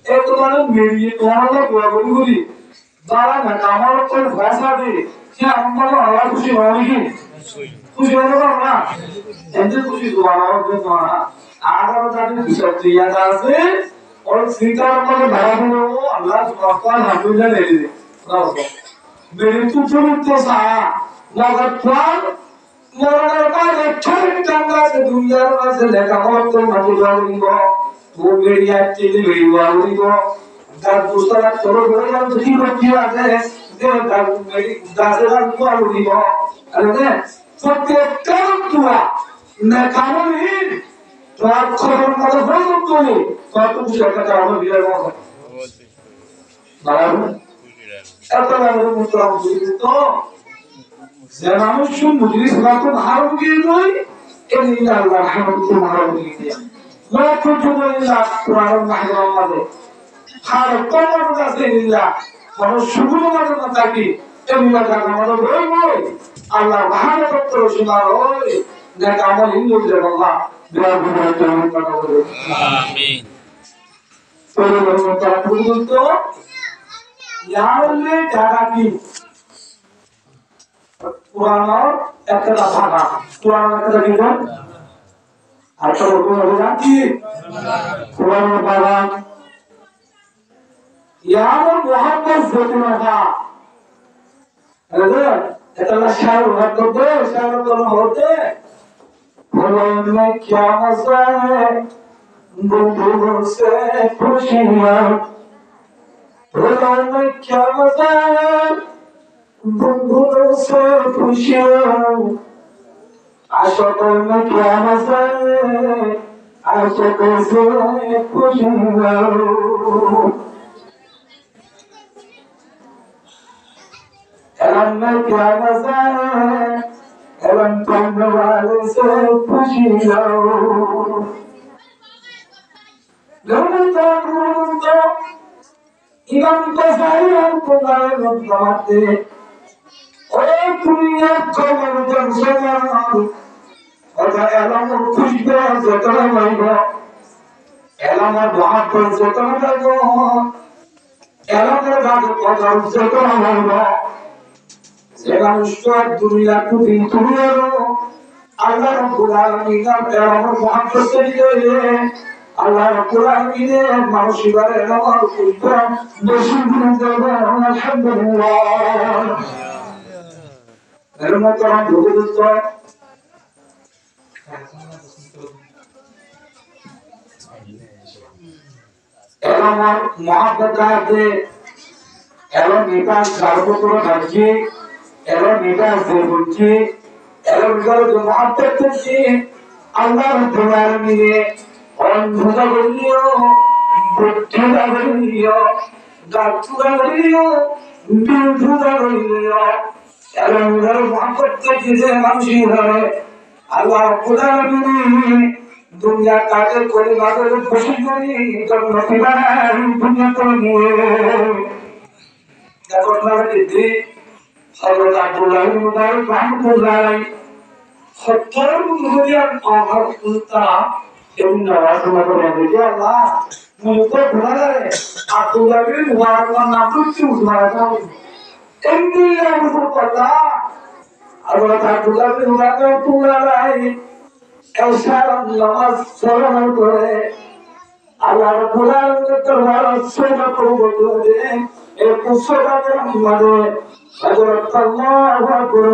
এ তোমার মেরিয়ে তোমার দোয়া করি করি যারা না আমার উপর ভরসা দিয়ে সে আমার আল্লাহ খুশি হয় কি খুশি হলো না এতে খুশি দোয়া হবে না আর তাদের বিষয় দিয়া আছে ওর সিটার মধ্যে ভাড়া দিলো আল্লাহ সুবহান হাবিলা নেই দে মেরি তু তো সা মগর প্রাণ মরণের কাছে ছোট জানলা সে দুনিয়ার মাঝে লেখা হতো মাঝে জড়িব वो मेरी एक्चुअली मेरी वाली को दाद पुस्तक तोड़ बड़े जान तुझी को किया है दे दाद मेरी दासे दाद को वाली को अरे ने सत्य कर तुआ न कानून ही तो आप खबर मत बोल तो नहीं तो आप कुछ ऐसा काम भी लगा है बराबर ऐसा लगा मुद्रा मुझे तो ज़मानुष्य मुझे सुनातो हारों की कोई ये नहीं लगा हम तुम्हारा नहीं दिया لا تجد إلا قرآن محرم هذا كل ما تسمع إلا فهو شغل ما تنتهي إلا كذا ما تقول الله بحاله تطرشنا روي ذاك عمل إنه جل الله بيربنا جل الله آمين तो हम तो यार ले जाना की कुरान और एक दफा का कुरान एक दफा की अच्छा लोगों ने बोला कि कुरान में पढ़ा यार मोहम्मद ज़िक्रुल्लाह अरे इतना शायर तो होते भगवान में क्या मज़ा है बुलबुलों से खुशियाँ भगवान में क्या मज़ा है बुलबुलों से खुशियाँ आशकों में क्या मज़ा है आशकों से खुशियाँ एलम में क्या मज़ा है एलम करने वाले से खुशियाँ तो इमाम को सारी हमको गाए बताते और दुनिया को मनुष्य समाना और एलम खुशबू जतन माइबो एलम बहुत जतन माइबो एलम बात को जतन माइबो एलम उसको दुनिया को दिन दुनिया रो अल्लाह रब्बुल आलमीन का एलम बहुत जतन अल्लाह रब्बुल आलमीन ने मानुषिया एलम खुशबू बेशुमार देबो अल्हम्दुलिल्लाह एलम तो हम दोस्तों एलम मोहब्बत करते एलम नेता सर्वोत्तम बच्चे एलम नेता सेवुच्चे एलम जो मोहब्बत करते अल्लाह रब्बुल आलमीन ने अंधुता बनियो बुद्धुता बनियो गाछुता बनियो बिंदुता बनियो एलम मोहब्बत करते जे मानुषी है अल्लाह रब्बुल आलमीन दुनिया काटे कोई बातें तो खुशी नहीं जब नसीबा है दुनिया को नहीं देखो ना कितनी हज़रत अब्दुल्लाह बिन मुबारक रहमतुल्लाह सत्तर दुनिया आखिर उल्टा इन नवाज़ में तो नहीं क्या अल्लाह मुझको बुला रहे अब्दुल्लाह बिन मुबारक का नाम तो क्यों बुला रहा है इंडिया मुझको पता हज़रत अब्दुल्लाह बिन मुबारक बुला रहे ऐसा नमाज सलाम करे अल्लाह रब्बुल आलमीन दरबार से को बोले एक सोरा के मारे हजरत अल्लाह अकबर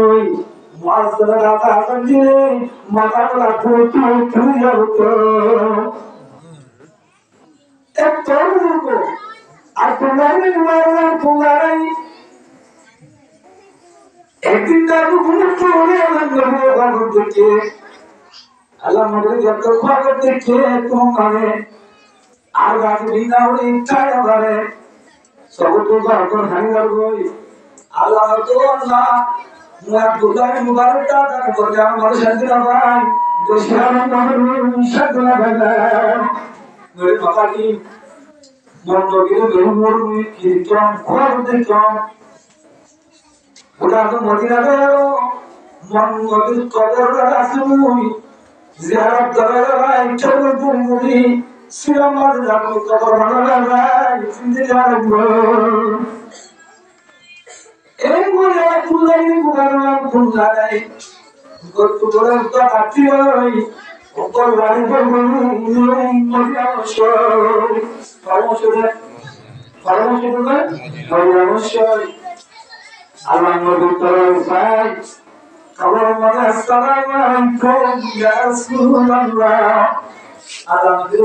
मुअज्जल राता संजीले माता का तू यार को एक तोड़ को अब्दुल्लाह बिन मुबारक पुगाई एक दिन का घूम के होने लगे बाबू देखे अल्लाह मगर जब तक खाकर देखे तुम करे आगाज बिना उड़ी चाय करे सब तो बाहर हंग कर गई अल्लाह तो अल्लाह मैं अब्दुल्लाह मुबारक का कर जा मर शांति ना भाई जो शराब में शक ना बना मेरे पापा की मन तो गिरे मोर में की क्या खोल दे क्या उड़ा तो मदीना गयो मन मदीना कदर का सुई ज़ियारत करेगा इंटरनेट पर मुझे শ্রীরাম মাঝে যাবো কবর ভালো জিন্দিগি রাখবো এই মনে তুলাই বুগানো ফুল লাগাই গত বড় তো কাটি ওই উপর বাড়ি করবো মরিয়া অবশ্যই অবশ্যই আল্লাহ নবীর তরফ ভাই খবর মানে আসসালামু আলাইকুম ইয়া রাসূলুল্লাহ আল্লাহ নবীর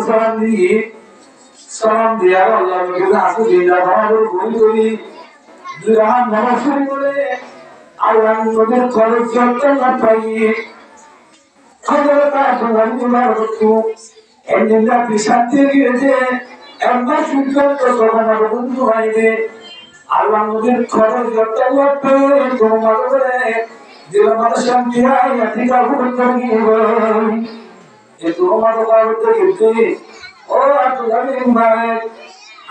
সালাম দিয়া আল্লাহ নবীর হাতে দিয়া ভালো বই করি দুরান নমস্কার করে আল্লাহ নবীর খরচ যত না পাই খবর তা তোমার বস্তু এন্ডিংটা বিশান্তি গিয়েছে একবার সুন্দর তো তোমার বন্ধু হইবে আল্লাহ নবীর খরচ যত লাগবে তোমার করে দিল মানে শান্তি হয় এদিকে ভুল করি এ তোমার কাছে গেছে ও আব্দুল্লাহ মানে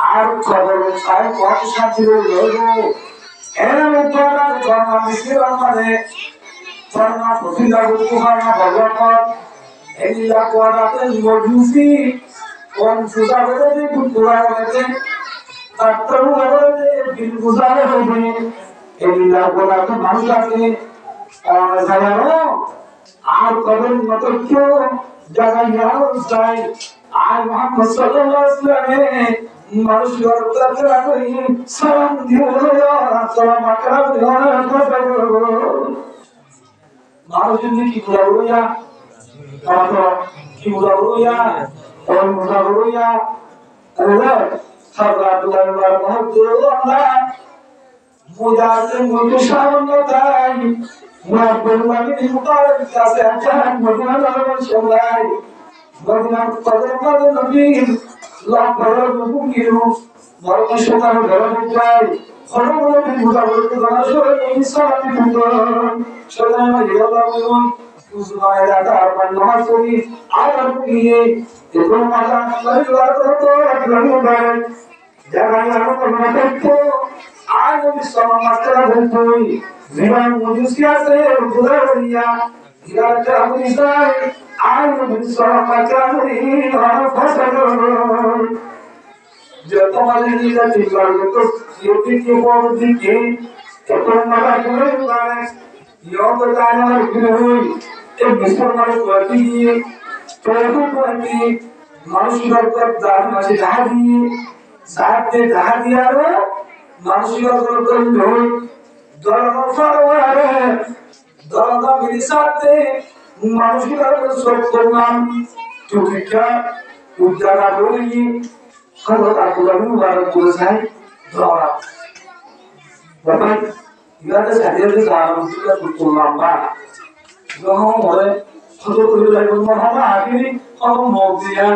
আর খবর চাই কত শান্তি হলো এর উপর জন্ম মিছিল মানে জন্ম প্রতিলা উপহারা ভগবান এলিলা কোয়ারাতে মজুসি কোন সুদা বলে কুতুরা বলে তাতরু বলে বিল গুজারে হবে এলিলা কোয়ারাতে মানুষ আছে আর জানো আর কবর মত কেউ জায়গা যায় আর মুহাম্মদ সাল্লাল্লাহু আলাইহি ওয়াসাল্লাম মানুষ গর্বতে রাখি সালাম দিও আসসালামু আলাইকুম মানুষ কি বলবো কি বলবো কোন বলবো আরে সারা দুনিয়ার মধ্যে আল্লাহ মুজাতে মুজে সামনে তাই মুআব্বুল মালিক মুবারক কাছে আছেন মদিনা নগর সবাই মদিনা কদর কদর নবী লাখ বড় মুকিরু বড় সবার ঘরে যায় খরমুল মুজাবরত জানাসরে ইনসানি ফুতন সদাই মাইয়ালামুন উজমাইরা তারপর নামাজ পড়ি আর গিয়ে এবং মাথা পরিবার করতে রাখলাম জায়গায় আমার মতো আর যদি সমাজটা বলতোই জীবন মুজুসি আছে বুঝাইয়া ইরাটা আমরিসাই আর যদি সমাজটা বলি আর ফসল যত মানে নিজে চিন্তা করতে সিওটি কি বড় দিকে তত মারা করে মানে ইয়ো জানার বিরোধী এই মুসলমানের প্রতি প্রতি মানুষের দান আছে জাহাদি সাথে জাহাদি আর মানুষের প্রতি হই দরজা ফারওয়ারে দরজা মিলিসাতে মানুষের সত্য নাম টুকিকা উদ্দারা বলি খবর আকুলা মুবারক করে যায় দরা বাবা ইবাদত সাদিয়ে জানাম দিলা কুতুল্লাহ বা যখন মরে ছোট করে যাইব মহামা আগে কম মদিয়া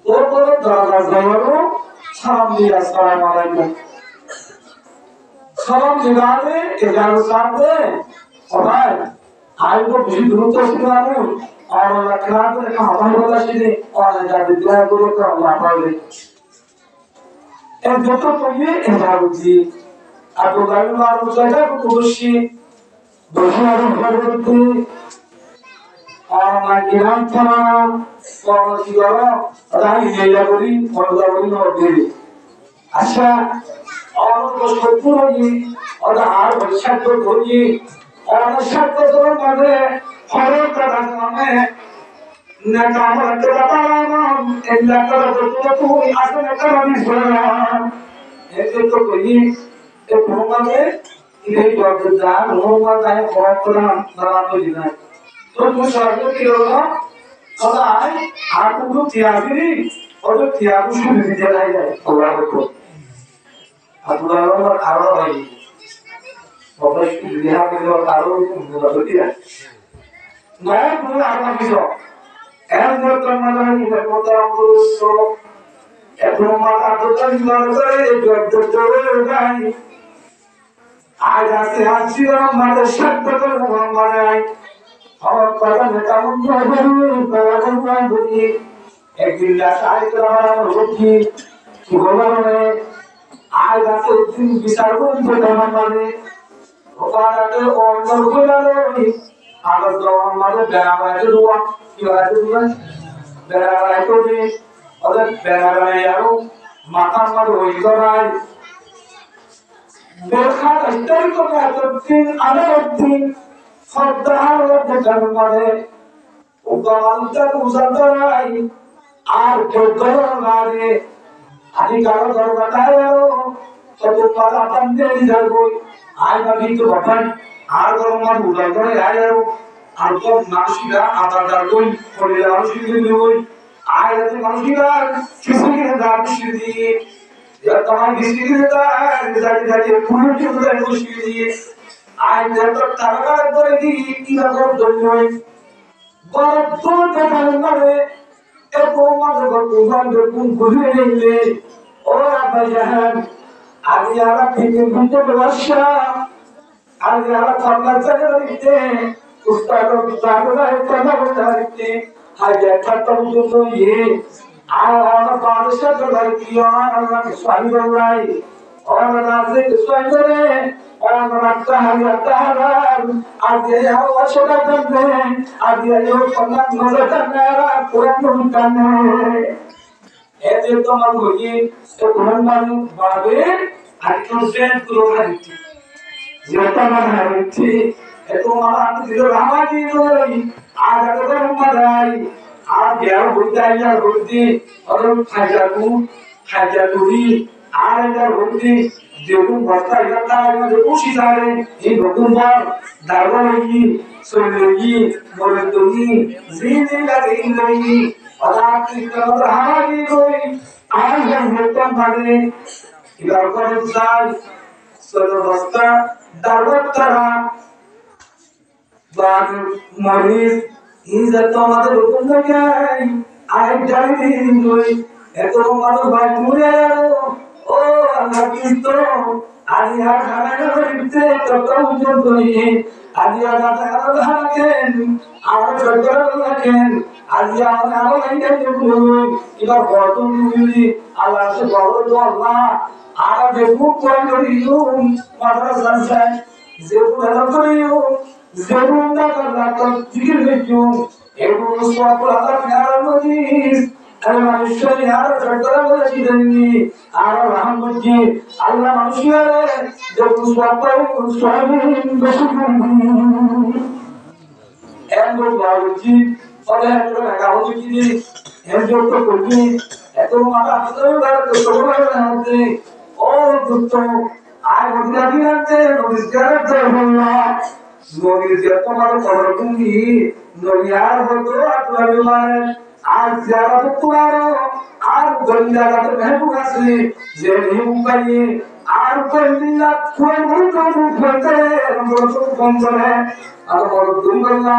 ওর পরে দরজা যাইবো সালাম দিয়া আসসালামু আলাইকুম সালাম দিবানে 11 সালে সবাই আইবো বেশি দ্রুত শুনানো আর আল্লাহ খেলাতে একটা হামাল বলা শিখে আর যাদের দোয়া করে তো আল্লাহ পাবে এর যত কইয়ে এটা বুঝি আর তো গাড়ি মারু জায়গা কুদুশি দোষার ভরতে আর না গ্রাম থানা কর্মসি করো রাই নেলা করি মজা করি নদী আচ্ছা আর তো সত্য হই আর আর বর্ষা তো হই আর সাত বছর মানে হরে কথা মানে না কামড় করে পালাম এলা করে তো তুই আসলে কারণই শোনা এতে তো কই এ ভগবানে এই বদলা ভগবান তাই খবর করাম নাম তো দিনা তো তুই সরকার কি হলো সদাই আর তো তিয়াগি ওর তিয়াগু শুনে দিতে যায় আল্লাহ তো আল্লাহ আরো ভাই বাবা কি বিহার করে আরো বলতে না নয় পুরো আরো কিছু এর মধ্যে মানে কি কথা বলছো এখন মাথা তো জন্মার করে জোর গাই আজ আসে আসি আমাদের শব্দ করে মানে আমার কথা নেতা মন্ত্র বলি একদিন লাসাই করে আমার হচ্ছি কি বলবো আজ আসে দিন বিচার করতে মানে ওখানে অন্য করে আগে তো আমাদের ব্যায়াম আছে রুয়া কি আছে রুয়া বেড়ায় করি ওদের বেড়ায় আরো মাথা মার হই করায় বেখা ইস্তারি করে এতদিন আনারদিন সদ্দার দেখার মানে উগালটা উজাদারাই আর কেদরারে আদি কারো দরকার আরো কত পালা পান্ডে যাবো আই বাকি তো বাপান আর গরমার উজাদারাই আরো আর তো মানুষরা আদাদার কই করে মানুষগুলো কই আর এত মানুষরা কিছুকে দাঁড় দিয়ে या तमाम डिस्ट्रिक्ट देता है जाके जाके पूरे के पूरे मुश्किल दिए आज जब तक तरकार करेगी की अगर दुनिया बहुत तो मारे एक उम्र को भगवान जो तुम गुजरे नहीं और आप जहां आज यारा के बीच में वर्षा आज यारा फरना चले रहते उस्ताद का करना होता है आज खत्म जो ये और बादशाह का घर किया अल्लाह के स्वामी बनाई और नाज़िक स्वामी करे और रखता है आज ये आवश्यक करते आज ये जो पन्ना नजर करने रहा पूरा करने ऐसे तो मत होइए तो तुम्हारे बाबे आज क्यों से तुरो हरिती जोता मन हरिती तो मारा दिलो रामाजी रोई आज अगर मराई আর দেয়ার বুঝাইয়া বুঝি আর খাজাগুড়ি আর এটা বুঝি যেরকম বস্তা এটা যে খুশি যাবে এই নতুনবার দারবারি সৈলগি মরদুনি জিনে লাগে ইংরেজি আদার কৃষ্ণর হামারি কই আর যেরকম ভাবে এবার করে যায় সৈল বস্তা দারবাতারা বাদ মরিস ইজা তোমাদের হুকুম থাকে আই জানি নই এত মানুষ ভাই মুরে ও আল্লাহ কৃষ্ণ আজি আর খানা করতে কত উজ্জ্বল করি আজি আর খানা থাকেন আর সরকার থাকেন আজি আর আরো লাইনে দেখুন এবার বর্তমান মিলি আল্লাহ সে বড় তো আল্লাহ আর দেখু কোন করিও মাদ্রাসা যায় যে ভালো করিও Zerunda karata dikirlekiyon Ebu Mustafa Ala Modiz Ala Manushyari Ala Chakara Bala Chidani Ala Rahmatji Allah Manushyari Ebu Mustafa Swami Bashukun Endo Baruji Ola Endo Nagahoji Kiri Endo Kokoji Endo Mata Hatayo Gara Kokoji Nante Oh Tutto Ay Vodirabi Nante Nodizgara Terhullah নবীর যে তোমার খবর তুমি নবিয়ার হতো আপনার বিমান আর যারা তোমার আর গলিয়ারা তো মেহবু আছে যে মেহবু পাই আর গলিয়া কোন মুখতে রসুল কোন করে আর বড় দুর্গলা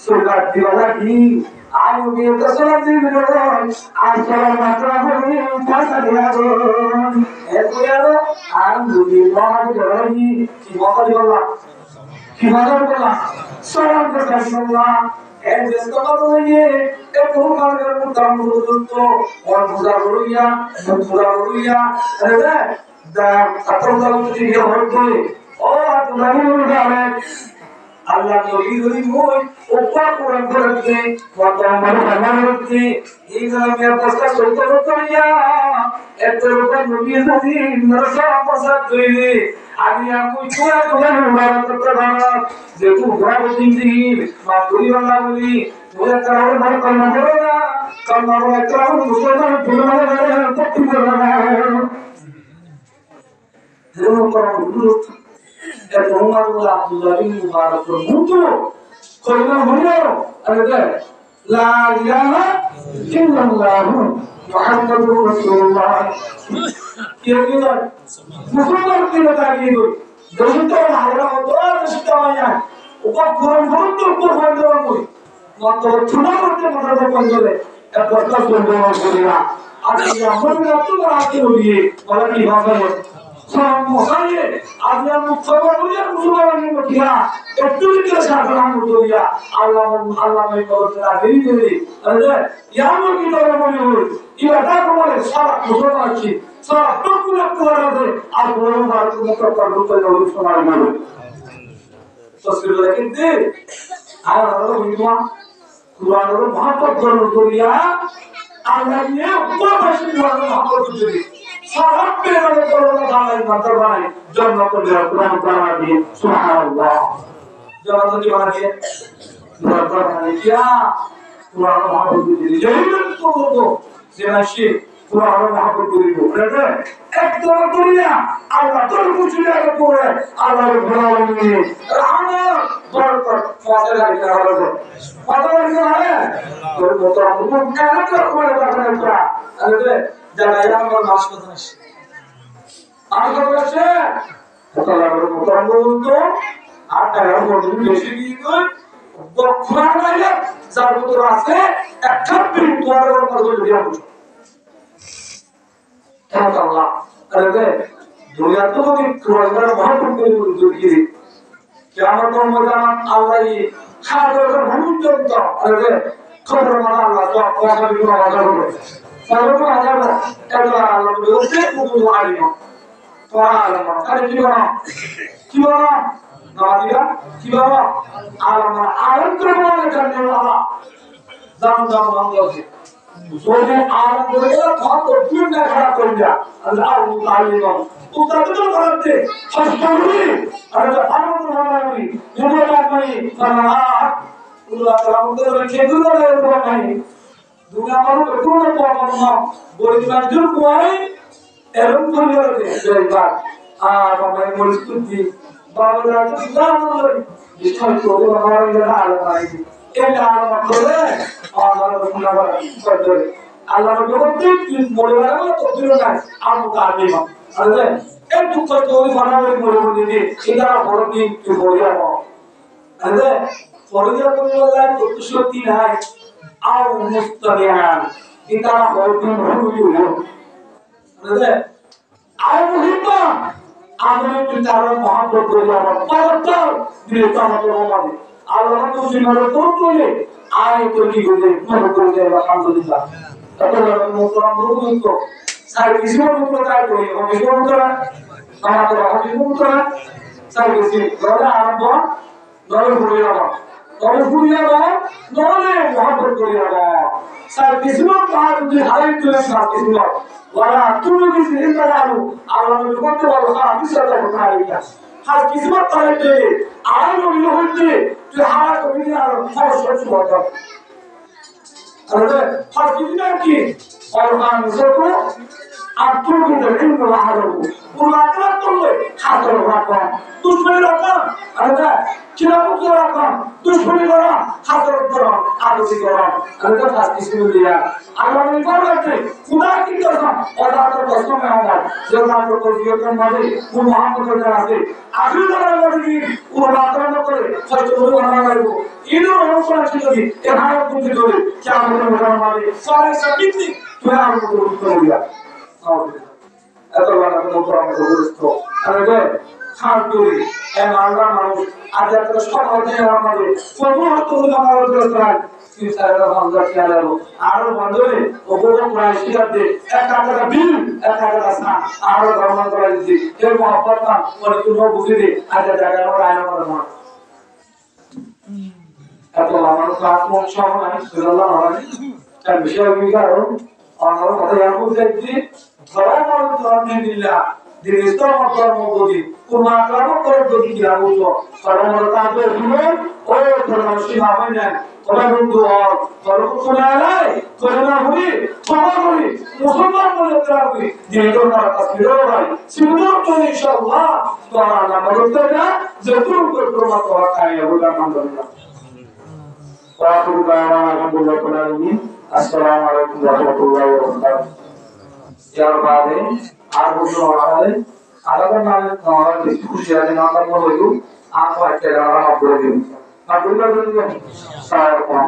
সুগার দিওয়ালা কি আর নবীর কাছে দিল আর সবার মাত্রা হলি পয়সা দিয়া গো এরপরে আর দুই মহান জড়ি কি মহান কিভাবে বলা সরল প্রকাশনা এর যেটা বলে এ পুরোমানের মুতাম বুঝত আর বুঝা বড়িয়া আরে দা আতঙ্কাল যদি হচ্ছে ও আতঙ্কাল উড়াবে আল্লাহ নবী যদি মই ওপা কোরআন করতে কত আমার জানার হচ্ছে এই গ্রামের প্রস্তাব করতে হইয়া এত রকম নবী যদি নরসা প্রসাদ কইলে আমি আপু চুয়া তোমার মুবারক করতে পারো যে তু ঘোরা বদিন মা তুই আল্লাহ বলি তুই কারো মন কর্ম করো না কর্ম করে কারো মুসলমান তুই মানে তত্ত্ব করো না যেন করো গুরুত এত উমারুল আব্দুল্লাহ বিন মুবারক মুতো কইনা হলো আরে লা ইলাহা ইল্লাল্লাহ মুহাম্মাদুর রাসূলুল্লাহ কি হলো মুসলমান কি দাঁড়িয়ে গই দশটা ভালো হতো দশটা মায়া উপর কোরআন গুরুত্ব উপর হয়ে কই মত ছুনা করতে মত পঞ্জলে এ প্রস্তাব করব করিয়া আজ আমরা তো রাতে হইয়ে বলা কি ভাবে সব মহায়ে আজ আমরা খবর হইয়া মুসলমান মতিয়া একটু দিকে সাধারণ হইয়া আল্লাহ আল্লাহই করতে দেরি দেরি আরে ইয়ামো কি করে মনে হই ইবাদা করে সারা মুসলমান কি সারা টুকুরা করে আর বড় ভারত মুক্ত করতে হলো সময় মানে তসবির কিন্তু আর হইবা কুরআনের মহব্বত করিয়া আল্লাহ নিয়ে উপবাসী কুরআনের মহব্বত করি সব পেয়ে করোনা বাংলায় মাত্র বানাই জান্নাত কুরআন বানা দিয়ে সুবহানাল্লাহ জান্নাত কি বানা দিয়ে দরকার বানা দিয়া কুরআন মহব্বত করি যেমন তো যেনাশি কুরআন মহব্বত করি বুঝলে একদম করিয়া আল্লাহ তোর কুচিয়া করে আল্লাহর ভালো নিয়ে রহমত বরকত ফজল আলাইহি ওয়া ফজল আলাইহি তোর মত আমুন কেন করে রাখা না আরে জায়গা আমার নাশ করতে আসে আর কত আছে আল্লাহর মত আমুন তো আর টাকা বড় বেশি দিয়ে কই বকরা নাইলে যার ভিতর আছে একটা বিল তোর উপর দিয়ে বুঝো আল্লাহ আরে দুনিয়া তো কি কুরআনের মহব্বত করে বুঝিয়ে কিয়ামত ময়দান আল্লাহই খাদের ভূমিকন্ত আরে খবর মানা আল্লাহ তো কথা বিনা কথা বলে সর্ব আজাব এটা আল্লাহ বলতে কুতুব আলিম তো আলম আরে কি বলা নাদিয়া কি বলা আলম তো বলে জানেন আল্লাহ জান জান বাংলাদেশ যদি আলম বলে তো দুনিয়া খারাপ করে যা আল্লাহ আলিম উত্তরটা করতে ফাসলি আর আলম বানাই দুনিয়া বানাই সালাত আল্লাহ তাআলা আমাদের খেদুলা বানাই দুনিয়া মানুষ কোনো প্রবলেম না বলিবার জন্য কোয়াই এরকম করে দেয় আর বাবাই মসজিদ বাবারা তো জানো বিষয় করে বাবারা আলো নাই এটা আলো করে আল্লাহর সুন্নাহ করে আল্লাহর জগতে কি বলবার তো দিল না আমু কালিম আরে এই দুঃখ তৈরি বানাবে বলে দিই এটা বড় দিন কি বলিয়া আরে ফরিয়া বললা প্রতিশ্রুতি নাই আও মুস্তারিয়ান এটা হয়তো ভুল আরে আও মুহিম্মা আমি তার মহব্বত করি আমার পরতর দিলে তো আমাদের আমাদের আল্লাহ তো জিমার তো করে আয় তো কি করে মনে করে যায় আলহামদুলিল্লাহ তাহলে মোহতরম রুহুল তো স্যার কিছু মনে করে করি আমি মনে করে আমাদের আমি মনে করে স্যার কিছু ধরে আরম্ভ ধরে ঘুরে যাবো ধরে ঘুরে যাবো নলে মহব্বত করি যাবো স্যার কিছু পার যদি হারিয়ে তুলে স্যার কিছু ওরা তুমি কিছু হিন্দা জানো আল্লাহ নবী করতে বলো হ্যাঁ বিশ্বাস করতে পারি না আর কিছু তাহলে আর নবী হইতে তুই হারা কবি আর সমস্যা শুরু করতে আরে আর কিছু না কি কোরআন যত আর তুমি কিন্তু রাহারো পুরাতন করলে হাতর রাখা দুশমনি রাখা আরে কিরামত রাখা দুশমনি করা হাতর করা আদর্শ করা আরে ফাস কিছু দিয়া আল্লাহ নবী বলেছে খুদা কি কসম ওটা তো কসম আমার যে না তো কোন মানে কোন মহাপতের আছে আখরি জামানার মধ্যে পুরাতন করে হয়তো বানানো লাগবে ইনো অনুসরণ যদি এখানে তুমি ধরে কিয়ামত ময়দানে মানে সারা সবিতি তুই আর কোনো উত্তর দিয়া এত বড় মোটর বলতো আরে খাল তুই এর আল্লাহ মানুষ আজ এত সকাল থেকে আমাদের সমস্ত আমার দরকার তিন চারটা ভাঙা খেলালো আর বন্ধরে ওপরে প্রায় শিখাতে এক টাকা বিল এক টাকা সান আর গরম করা দিছি এর মহব্বত না মানে তুমি বুঝি দে আজ টাকা আমরা আয়না করে না এত আমার কাজ মন সব আমি সুরাল্লাহ হয় তার বিষয় বিকারও আমার কথা জানবো যে ধর্ম ধর্মে দিল্লা দিরিস্ত ধর্ম বলি কুমা কর্ম করে যদি কি রাখো কর্ম কাজে হলো ও ধর্ম সীমা হয় না ওরা বন্ধু আর ধর্ম শোনা নাই করোনা হই ক্ষমা করি মুসলমান বলে রাখি যে তোমরা তাসবির ভাই সুন্দর তো ইনশাআল্লাহ তোমরা না বলতে না যে তুমি তোমরা তো খাইয়া বলা আলহামদুলিল্লাহ ওয়া আখিরু দাওয়ানা আলহামদুলিল্লাহ রাব্বিল আলামিন আসসালামু আলাইকুম ওয়া রাহমাতুল্লাহি ওয়া বারাকাতুহু यार बादे आज वो जो हमारा है अलग अलग हमारा डिस्ट्रीब्यूशन है ना तो वो जो आपको अच्छे लगा आप बोल दो आप बोल दो सारा काम